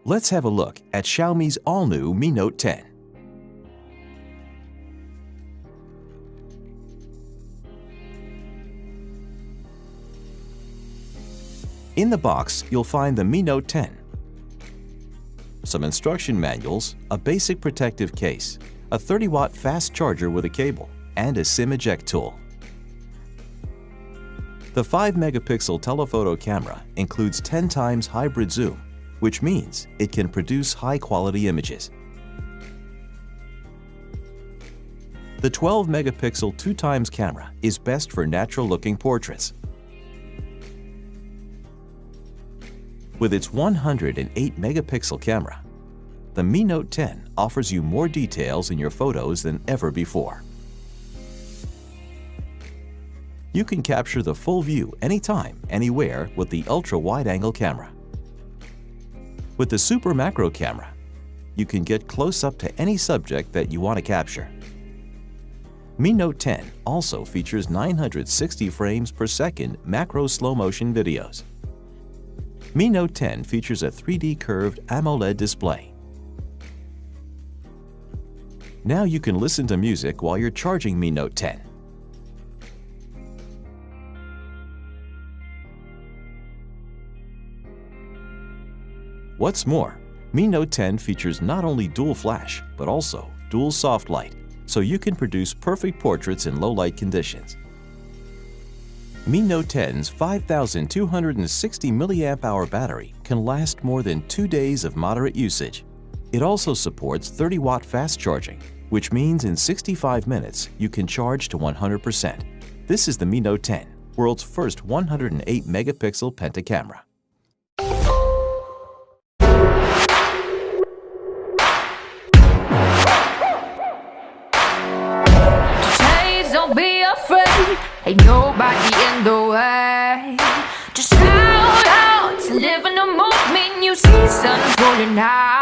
Let's have a look at Xiaomi's all-new Mi Note 10. In the box, you'll find the Mi Note 10, some instruction manuals, a basic protective case, a 30-watt fast charger with a cable, and a SIM eject tool. The 5-megapixel telephoto camera includes 10 times hybrid zoom, which means it can produce high-quality images. The 12-megapixel 2 times camera is best for natural-looking portraits. With its 108-megapixel camera, the Mi Note 10 offers you more details in your photos than ever before. You can capture the full view anytime, anywhere with the ultra-wide-angle camera. With the super macro camera, you can get close up to any subject that you want to capture. Mi Note 10 also features 960 frames per second macro slow-motion videos. Mi Note 10 features a 3D curved AMOLED display. Now you can listen to music while you're charging Mi Note 10. What's more, Mi Note 10 features not only dual flash, but also dual soft light, so you can produce perfect portraits in low-light conditions. Mi Note 10's 5,260 mAh battery can last more than 2 days of moderate usage. It also supports 30-watt fast charging, which means in 65 minutes you can charge to 100%. This is the Mi Note 10, world's first 108-megapixel penta camera. Don't be afraid, ain't nobody in the way. Just shout out, live in the moment, you see sun going out.